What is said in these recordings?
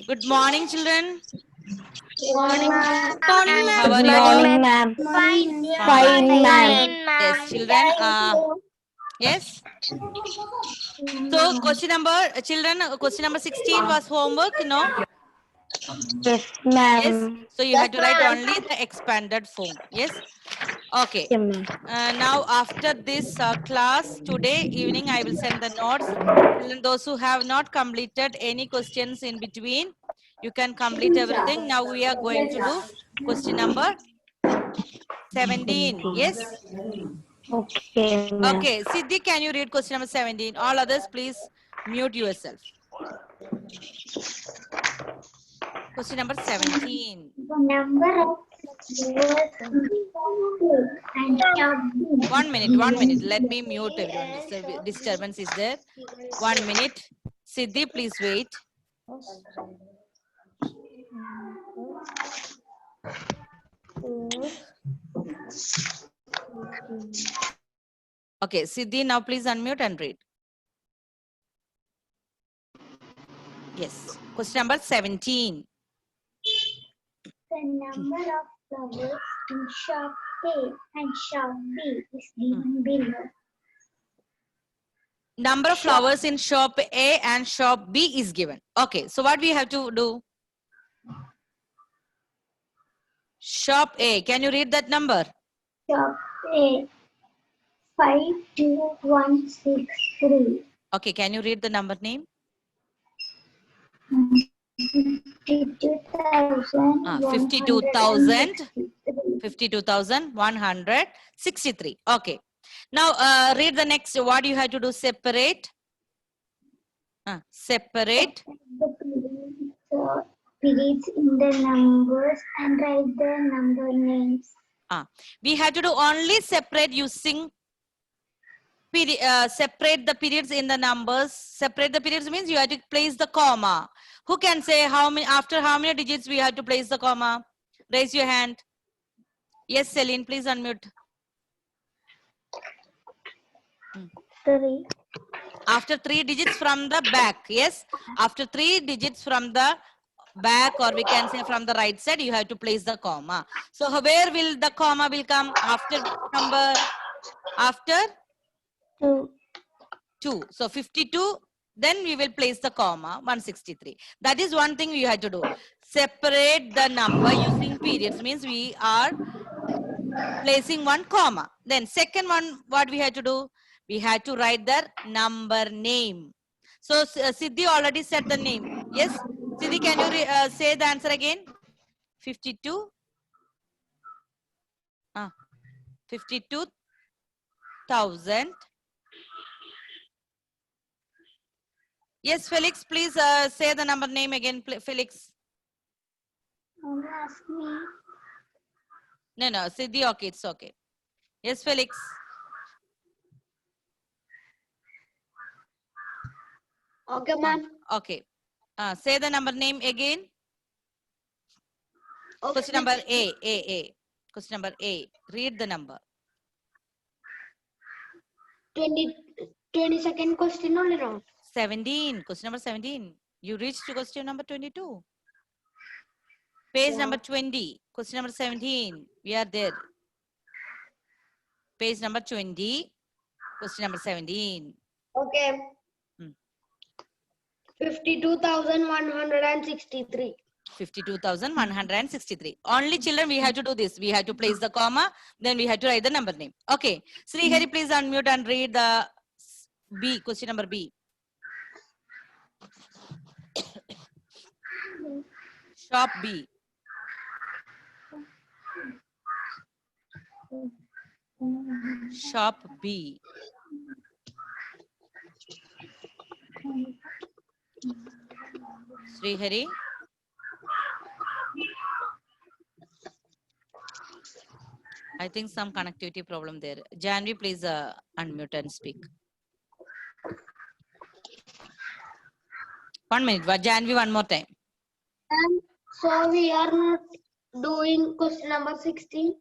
Good morning, children. Morning, ma'am. Morning, ma'am. How are you all? Morning, ma'am. Fine. Fine, ma'am. Yes, children. Yes. So, question number 16 was homework, no? Yes, Yes. ma'am. So, you have to write only the expanded form. Yes. Okay. Okay, ma'am. Now, after this class, today evening, I will send the notes. Children, those who have not completed any questions in between, you can complete everything. Now, we are going to do question number 17. Yes. Okay, ma'am. Okay. Siddhi, can you read question number 17? All others, please mute yourself. Question number 17. The number of flowers and shop. 1 minute, 1 minute. Let me mute everyone. Disturbance is there. 1 minute. Siddhi, please wait. Okay, Siddhi, now please unmute and read. Yes. Question number 17. The number of flowers in shop A and shop B is given below. Number of flowers in shop A and shop B is given. Okay, so what we have to do? Shop A, can you read that number? Shop A 52163. Okay, can you read the number name? 52,163. Okay. Now read the next. What you have to do? Separate. Separate. The periods in the numbers and write the number names. We have to do only separate using separate the periods in the numbers. Separate the periods means you have to place the comma. Who can say how many, after how many digits we have to place the comma? Raise your hand. Yes, Celine, please unmute. 3. After 3 digits from the back. Yes, after 3 digits from the back, or we can say from the right side, you have to place the comma. So where will the comma will come? After number, after 2. So 52, then we will place the comma 163. That is one thing we have to do. Separate the number using periods, means we are placing one comma. Then second one, what we have to do? We have to write the number name. So Siddhi already said the name. Yes, Siddhi, can you say the answer again? 52. 52,000. Yes, Felix, please say the number name again, Felix. Ask me. No, Siddhi, okay, it's okay. Yes, Felix. Okay, ma'am. Okay. Say the number name again. Okay. Question number A. Question number A. Read the number. 22nd question only wrong. 17. Question number 17. You reached to question number 22. Page number 20. Question number 17. We are there. Page number 20. Question number 17. Okay. 52,163. 52,163. Only children, we have to do this. We have to place the comma, then we have to write the number name. Okay. Srihari, please unmute and read the B. Question number B. Shop B. Shop B. Srihari. I think some connectivity problem there. Janvi, please unmute and speak. 1 minute. Janvi, one more time. So we are not doing question number 16.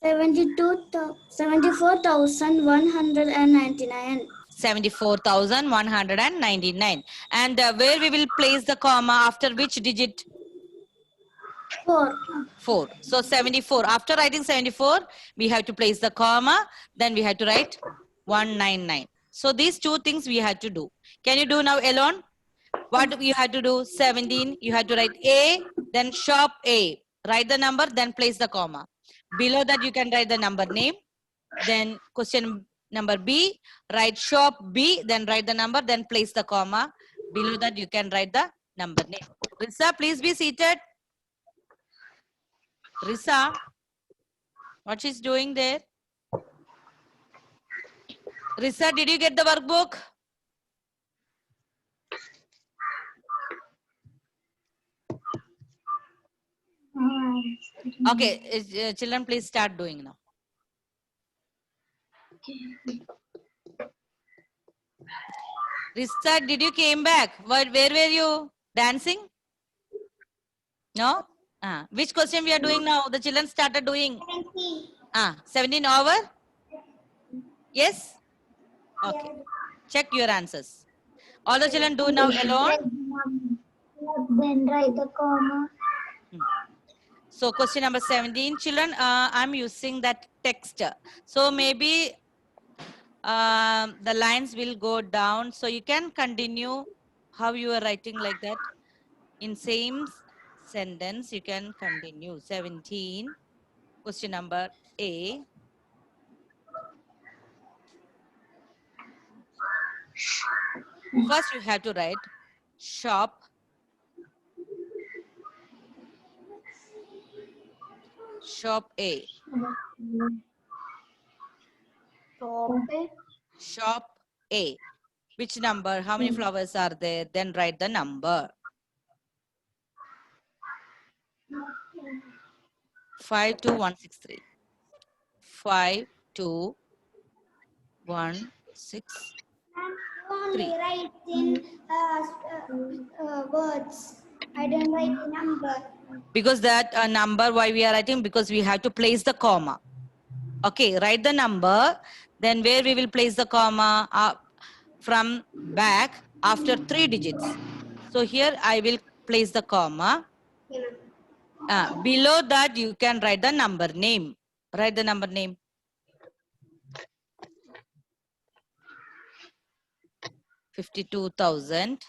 74,199. 74,199. And where we will place the comma after which digit? 4. 4. So 74. After writing 74, we have to place the comma. Then we have to write 199. So these two things we had to do. Can you do now alone? What you had to do? 17. You had to write A, then shop A. Write the number, then place the comma. Below that, you can write the number name. Then question number B, write shop B, then write the number, then place the comma. Below that, you can write the number name. Risa, please be seated. Risa, what she's doing there? Risa, did you get the workbook? Okay, children, please start doing now. Risa, did you came back? Where were you? Dancing? No? Which question we are doing now? The children started doing. 17 over? Yes? Okay. Check your answers. All the children do now alone. Then write the comma. So question number 17, children, I'm using that text. So maybe the lines will go down. So you can continue how you are writing like that. In same sentence, you can continue. 17, question number A. First, you have to write shop. Shop A. Shop A. Which number? How many flowers are there? Then write the number. 52163. 52163. Only write in words. I don't write the number. Because that number, why we are writing? Because we have to place the comma. Okay, write the number. Then where we will place the comma? From back after 3 digits. So here I will place the comma. Below that you can write the number name. Write the number name. 52,000.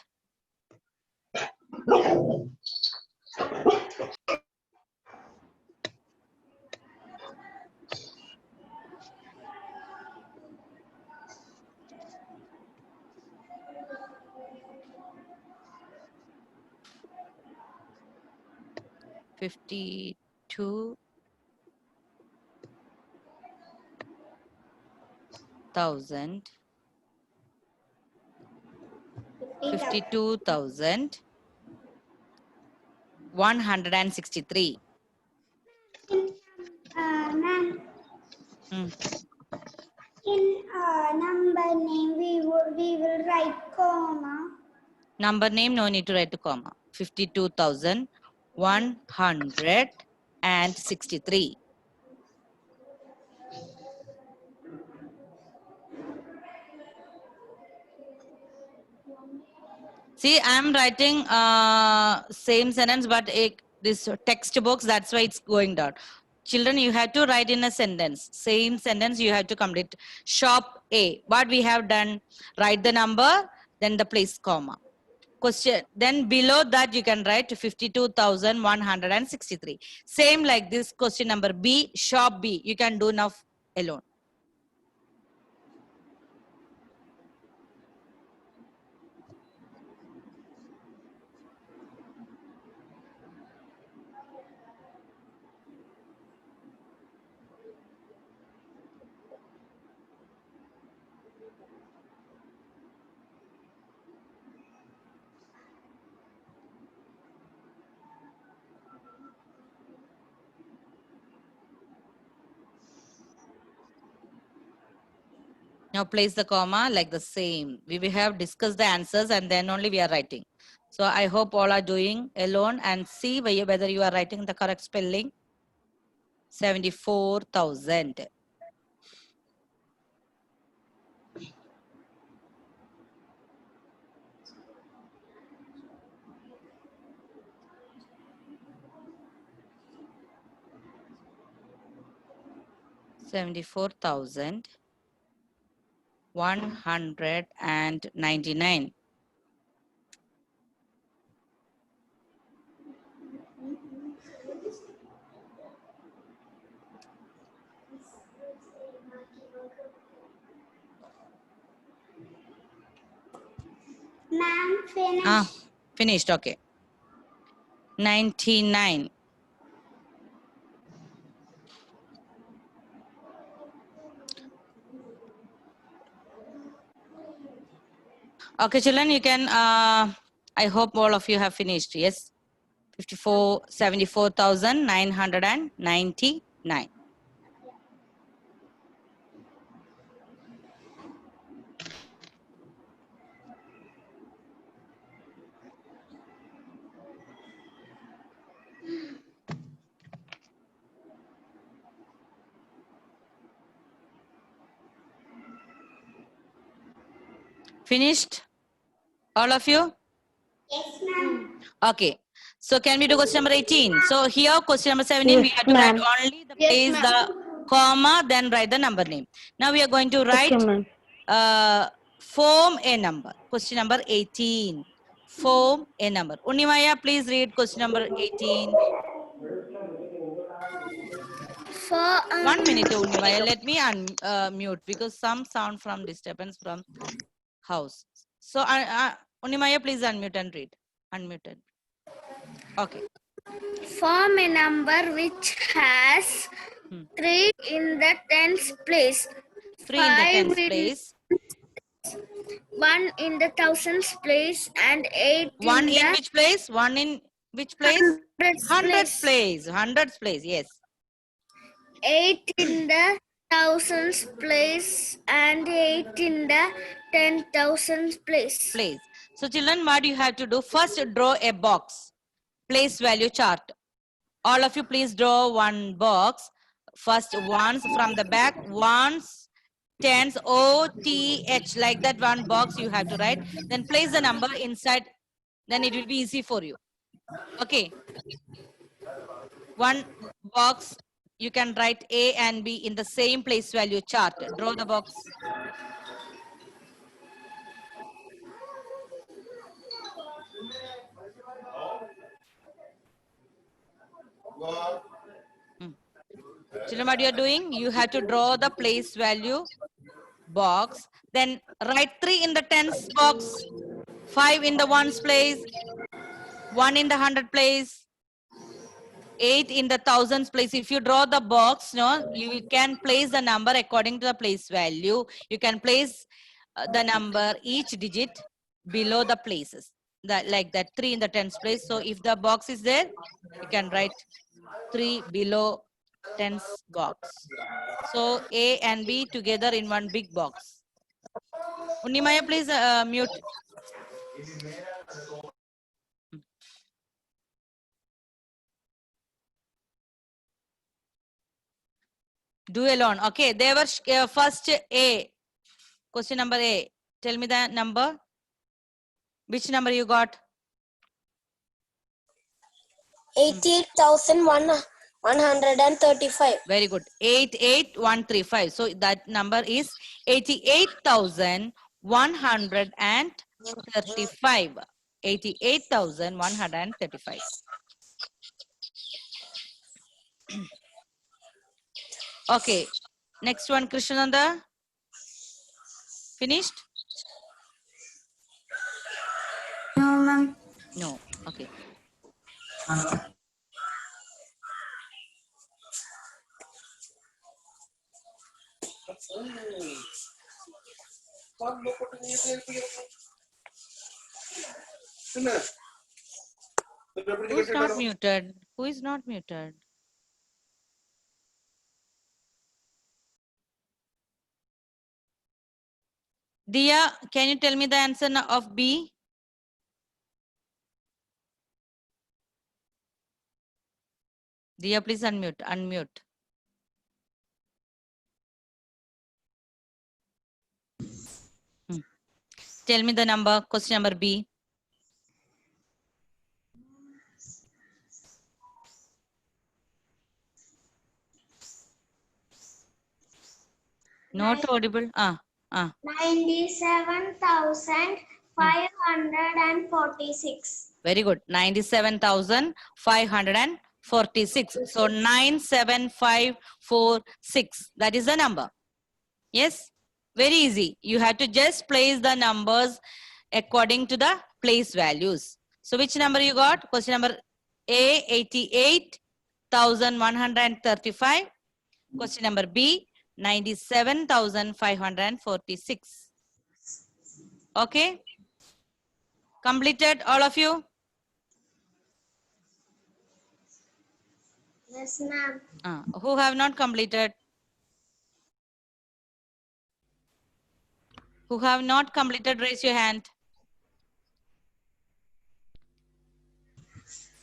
$52,000. 52,163. Ma'am, in number name we will write comma. Number name, no need to write a comma. 52,163. See, I'm writing same sentence, but this text box, that's why it's going down. Children, you have to write in a sentence. Same sentence, you have to complete. Shop A. What we have done, write the number, then the place comma. Question, then below that you can write 52,163. Same like this question number B, shop B. You can do now alone. Now place the comma like the same. We will have discussed the answers and then only we are writing. So I hope all are doing alone and see whether you are writing the correct spelling. 74,000. 74,199. Ma'am, finish. Finished. Okay. 99. Okay, children, you can, I hope all of you have finished. Yes. 74,999. Finished? All of you? Yes, ma'am. Okay. So can we do question number 18? So here question number 17, we Yes, have to write ma'am. only the Yes, place, ma'am. the comma, then write the number name. Now we are going to write Okay, ma'am. form a number. Question number 18. Form a number. Unimaya, please read question number 18. For 1 minute, Unimaya. Let me unmute because some sound from disturbance from house. So Unimaya, please unmute and read. Unmuted. Okay. form a number which has Hmm. 3 in the tens place, 3 in the 5 tens in place. 1 in the thousands place, and 8 1 in in the which place? 1 in which place? hundreds Hundreds place, place. Hundreds place. Yes. 8 in the thousands place, and 8 in the 10,000 place. Place. So children, what you have to do? First, draw a box. Place value chart. All of you, please draw one box. First, ones from the back. Ones, tens, OTH. Like that one box you have to write. Then place the number inside. Then it will be easy for you. Okay. One box, you can write A and B in the same place value chart. Draw the box. Children, what you are doing? You have to draw the place value box. Then write 3 in the tens box, 5 in the ones place, 1 in the hundred place, 8 in the thousands place. If you draw the box, no, you can place the number according to the place value. You can place the number, each digit below the places. That like that 3 in the tens place. So if the box is there, you can write 3 below tens box. So A and B together in one big box. Unimaya, please mute. Do alone. Okay, they were first A. Question number A. Tell me the number. Which number you got? 88,135. Very good. 88,135. So that number is 88,135. 88,135. Okay. Next one, Krishnananda. Finished? No, ma'am. No. Okay. Who is not muted? Who is not muted? Dia, can you tell me the answer of B? Dia, please unmute. Unmute. Tell me the number, question number B. Not audible. 97,546. Very good. 97,546. So 97546. That is the number. Yes. Very easy. You have to just place the numbers according to the place values. So which number you got? Question number A, 88,135. Question number B, 97,546. Okay. Completed, all of you? Yes, ma'am. Who have not completed? Who have not completed, raise your hand.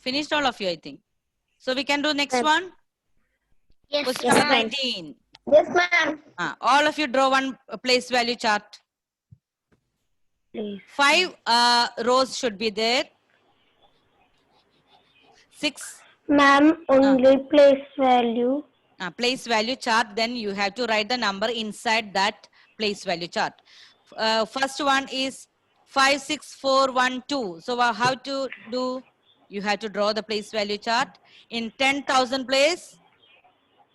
Finished all of you, I think. So we can do next one. Yes, Question number 19. Yes, ma'am. All of you draw one place value chart. Please. 5 rows should be there. 6 Ma'am, only place value. place value chart, then you have to write the number inside that place value chart. First one is 56412. So how to do? You have to draw the place value chart. In 10,000 place,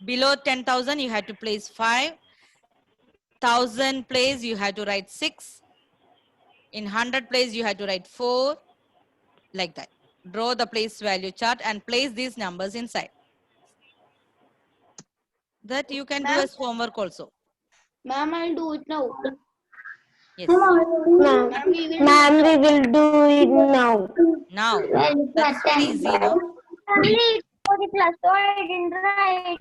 below 10,000 you have to place 5. 1,000 place you have to write 6. In 100 place you have to write 4. Like that. Draw the place value chart and place these numbers inside. That you can do as homework also. Ma'am, I'll do it now. Yes. Ma'am, we will do it now. Now, that's very easy, no? Only for the plus, so I didn't write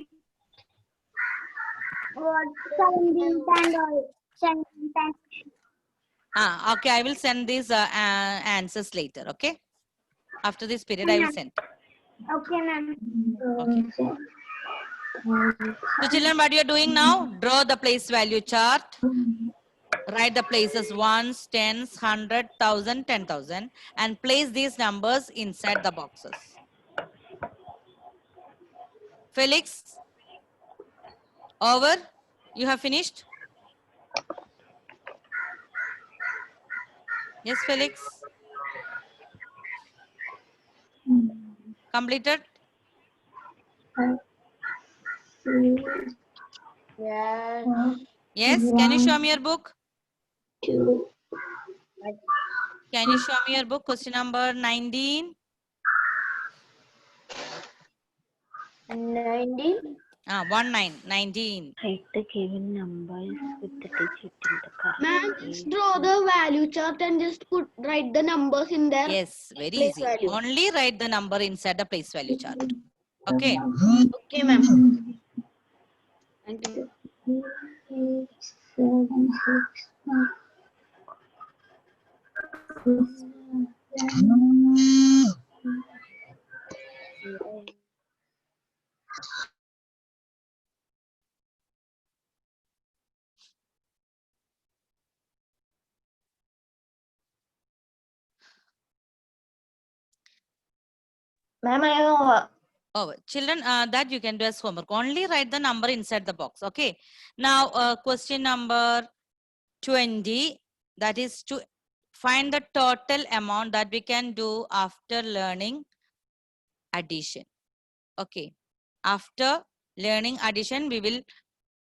what 17 and all. 17 and Okay, I will send these answers later, okay? After this period, I will send. okay, ma'am. Okay. So children, what you are doing now? Draw the place value chart. Write the places ones, tens, 100, 1,000, 10,000 and place these numbers inside the boxes. Felix? Over? You have finished? Yes, Felix? Completed? Yes. Yes? Can you show me your book? Can you show me your book? Question number 19. 19. 19. Write the given numbers with the digit in the correct Ma'am, place. just draw the value chart and just write the numbers in there. Yes, very Place easy. value. Only write the number inside the place value chart. Okay. Okay, ma'am. Thank you. Ma'am, I have Oh, children, that you can do as homework. Only write the number inside the box. Okay. Now, question number 20. That is to find the total amount that we can do after learning addition. Okay. After learning addition, we will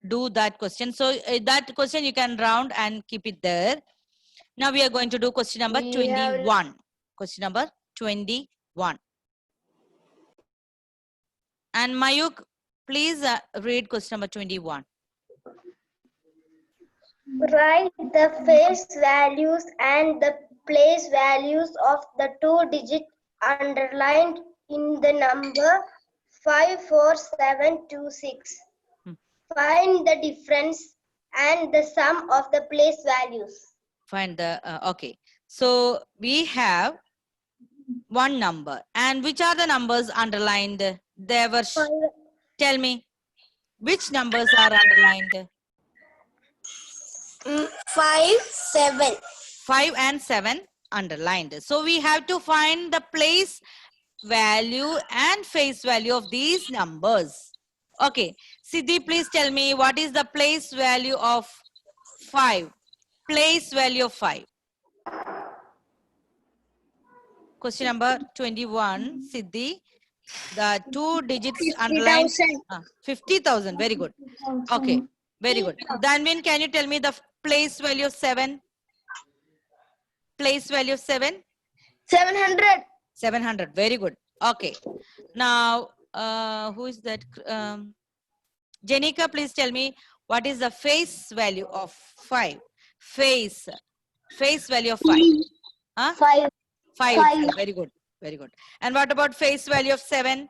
do that question. So that question you can round and keep it there. Now we are going to do question number 21. Question number 21. And Mayuk, please read question number 21. Write the face values and the place values of the two digits underlined in the number 54726. Find the difference and the sum of the place values. Find the, okay. So we have one number. And which are the numbers underlined? Devarsh, tell me. Which numbers are underlined? 5, 7. 5 and 7 underlined. So we have to find the place value and face value of these numbers. Okay. Siddhi, please tell me what is the place value of 5? Place value of 5. Question number 21, Siddhi. The 2 digits underlined. 50,000. Very good. Okay. Very good. Danvin, can you tell me the place value of 7? Place value of 7? 700. 700. Very good. Okay. Now, who is that? Jenica, please tell me what is the face value of 5? Face value of 5. Huh? 5. 5 Five. itself. Very good. Very good. And what about face value of 7?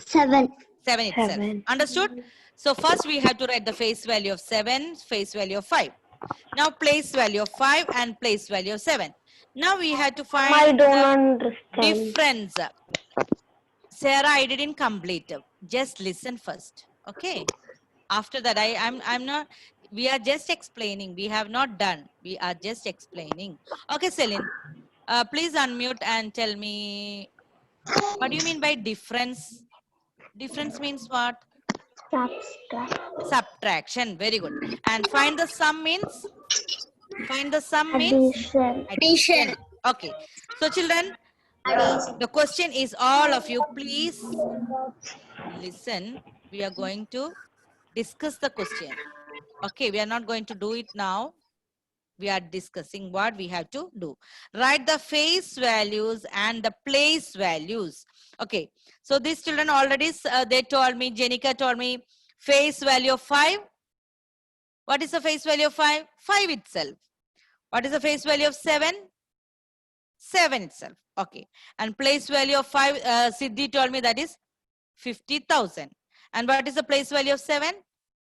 7. 7 itself. 7. Understood? So first we have to write the face value of 7, face value of 5. Now place value of 5 and place value of 7. Now we have to I find don't the understand. difference. Sarah, I didn't complete. Just listen first. Okay. After that, I'm not, we are just explaining. We have not done. We are just explaining. Okay, Celine, please unmute and tell me, what do you mean by difference? Difference means what? Subtract. Subtraction. Very good. And find the sum means? Find the sum means? Addition. Addition. Okay. So children, the question is, all of you, please listen. We are going to discuss the question. Okay, we are not going to do it now. We are discussing what we have to do. Write the face values and the place values. Okay, so these children already, they told me, Jenica told me, face value of 5. What is the face value of 5? 5 itself. What is the face value of 7? 7 itself. Okay, and place value of 5, Siddhi told me that is 50,000. And what is the place value of 7?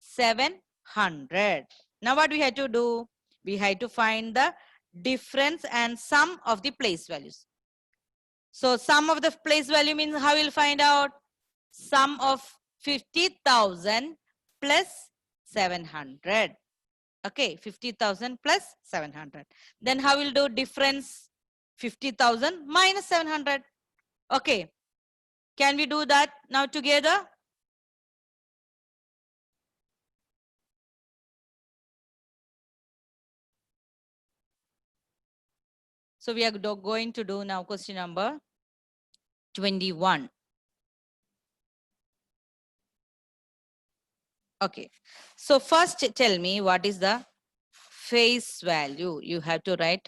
700. Now what we have to do? We have to find the difference and sum of the place values. So sum of the place value means, how we'll find out? Sum of 50,000 plus 700. Okay, 50,000 plus 700. Then how we'll do difference? 50,000 minus 700. Okay. Can we do that now together? So we are going to do now question number 21. Okay. So first tell me what is the face value. You have to write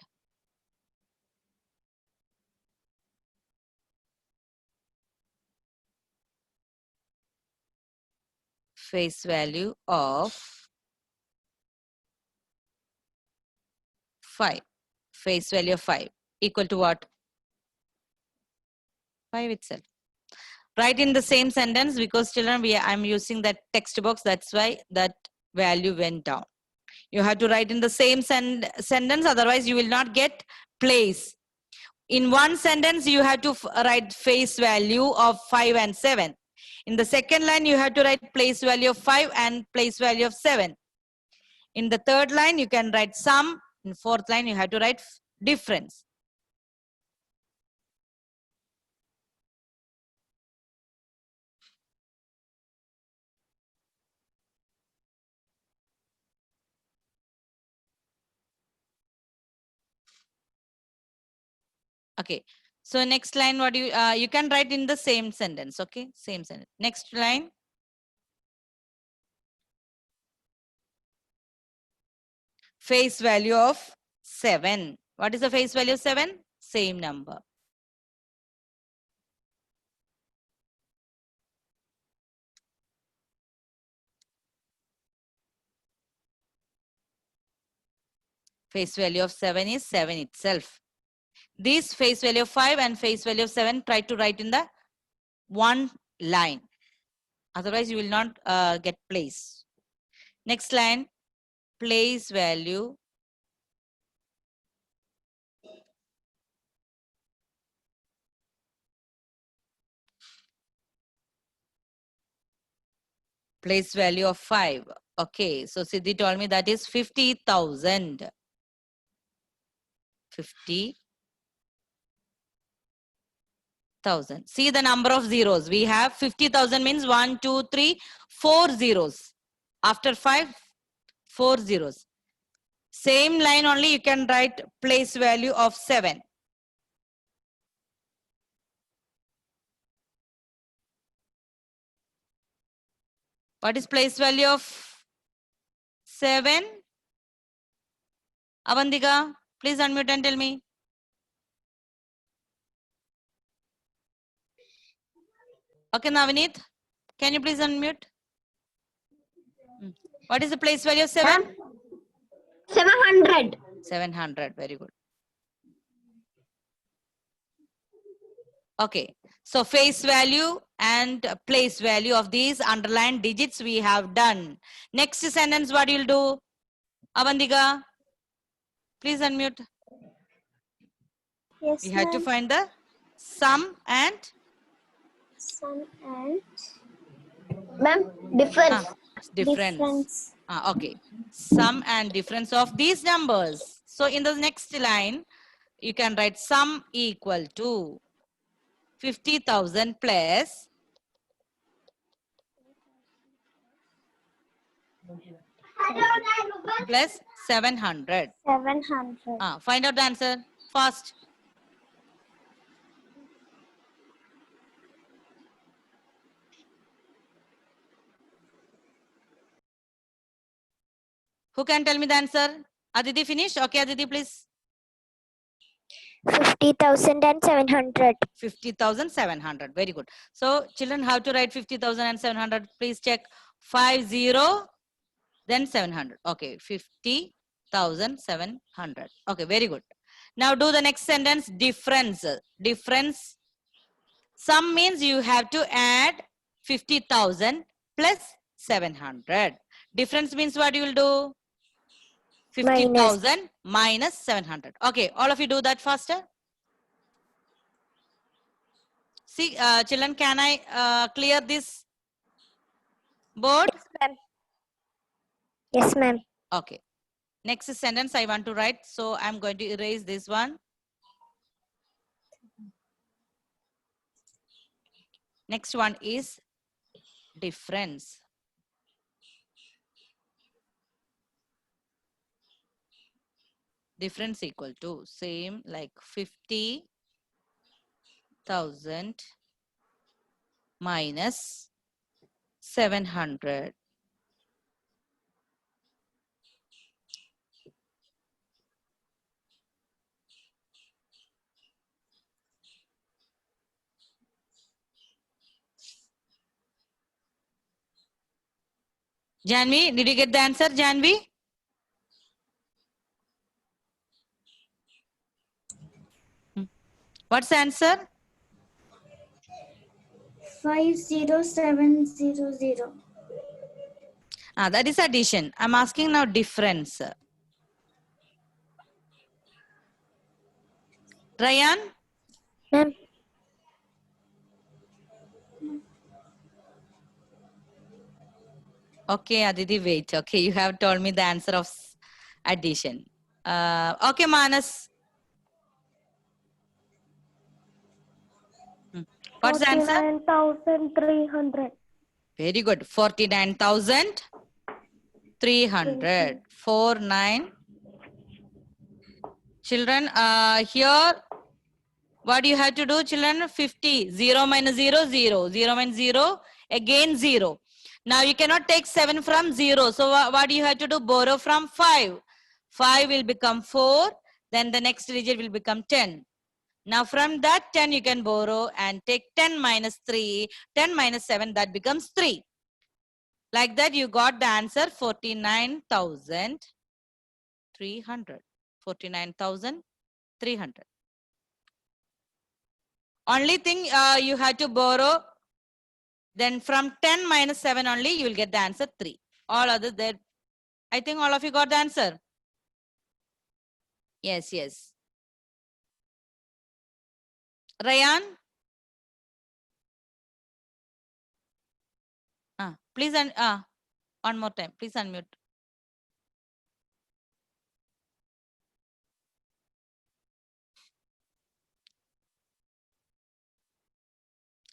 face value of 5. Face value of 5 equal to what? 5 itself. Write in the same sentence, because children, I'm using that text box. That's why that value went down. You have to write in the same sentence. Otherwise, you will not get place. In one sentence, you have to write face value of 5 and 7. In the second line, you have to write place value of 5 and place value of 7. In the third line, you can write sum. In fourth line, you have to write difference. Okay. So next line, what do you can write in the same sentence. Okay, same sentence. Next line. Face value of 7. What is the face value of 7? Same number. Face value of 7 is 7 itself. This face value of 5 and face value of 7, try to write in the one line. Otherwise, you will not get place. Next line, place value place value of 5. Okay, so Siddhi told me that is 50,000. 50. 50,000. See the number of zeros. We have 50,000 means 1, 2, 3, 4 zeros. After 5, 4 zeros. Same line only you can write place value of 7. What is place value of 7? Avandika, please unmute and tell me. Okay, Navneet, can you please unmute? What is the place value of 7? 700. 700, very good. Okay, so face value and place value of these underlined digits we have done. Next sentence, what you'll do? Avandika, please unmute. Yes, We had to find the sum and Sum and Ma'am, difference. difference. Okay, sum and difference of these numbers. So in the next line, you can write sum equal to 50,000 plus 700. 700. Find out the answer fast. Who can tell me the answer? Aditi finished? Okay, Aditi, please. 50,700. 50,700. Very good. So, children, how to write 50,700? Please check 50, then 700. Okay, 50,700. Okay, very good. Now, do the next sentence. Difference. Difference. Sum means you have to add 50,000 plus 700. Difference means what you will do? 50,000 minus 700. Okay, all of you do that faster. See, children, can I clear this board? Yes, ma'am. Okay. Next sentence I want to write. So I'm going to erase this one. Next one is difference. Difference equal to same like 50,000 minus 700. Janvi, did you get the answer, Janvi? What's the answer? 50700. That is addition. I'm asking now difference. Ryan? Ma'am. Okay, Aditi, wait. Okay, you have told me the answer of addition. Okay, Manas. What's the answer? 49,300. Very good. 49,300. 49. Children, here, what you have to do, children? 50. 0 minus 0, 0. 0 minus 0, again 0. Now, you cannot take 7 from 0. So, what you have to do? Borrow from 5. 5 will become 4. Then the next digit will become 10. Now, from that 10, you can borrow and take 10 minus 3. 10 minus 7, that becomes 3. Like that, you got the answer 49,300. 49,300. Only thing you have to borrow, then from 10 minus 7 only, you will get the answer 3. All other there, I think all of you got the answer. Yes, yes. Ryan? Please, one more time, please unmute.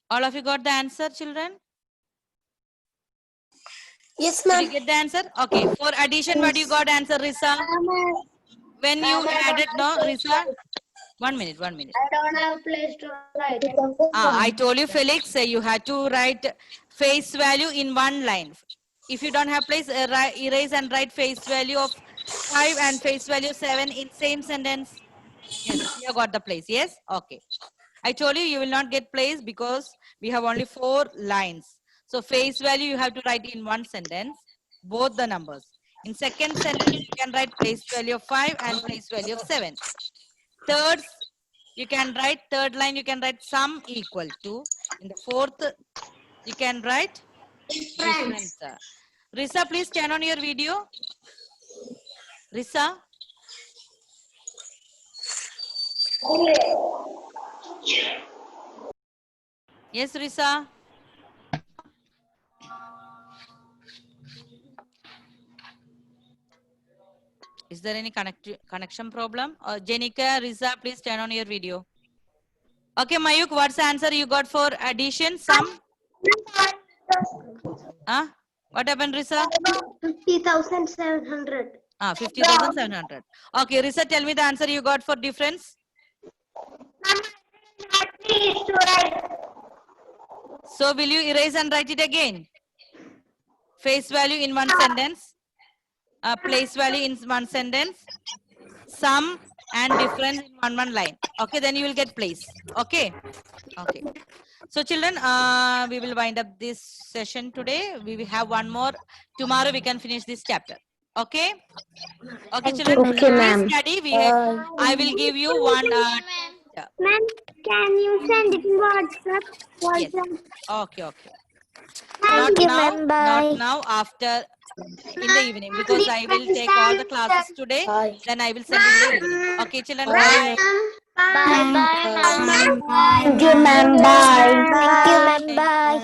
All of you got the answer, children? Yes, Did you get the answer? Okay. For addition, what you got answer, Risa? When you added, no, Risa? 1 minute, 1 minute. I don't have place to write. I told you, Felix, you had to write face value in one line. If you don't have place, erase and write face value of 5 and face value 7 in same sentence. Yes, you got the place. Yes? Okay. I told you, you will not get place because we have only 4 lines. So face value you have to write in one sentence, both the numbers. In second sentence, you can write place value of 5 and place value of 7. Third, you can write, third line, you can write sum equal to. In the fourth, you can write difference. Risa, please turn on your video. Risa. Yes, Risa. Is there any connection problem? Jenica, Risa, please turn on your video. Okay, Mayuk, what's the answer you got for addition, sum? Huh? What happened, Risa? 50,700. 50,700. Okay, Risa, tell me the answer you got for difference. So will you erase and write it again? Face value in one sentence. Place value in one sentence. Sum and difference in one line. Okay, then you will get place. Okay. Okay. So children, we will wind up this session today. We will have one more. Tomorrow we can finish this chapter. Okay. Okay, children. Okay, Please ma'am. study. I will give you one. Ma'am, can you send it in WhatsApp? Yes. Okay. Okay. Thank you, ma'am. Not Bye. now. After in the evening, because I will take all the classes today. Then I will send in the evening. Okay, children. Bye. Bye, ma'am. Thank you, ma'am. Bye. Thank you, ma'am. Bye.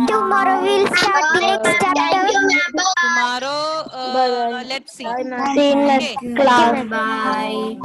Tomorrow we'll start the next chapter. Tomorrow, let's see. See you next class. Bye.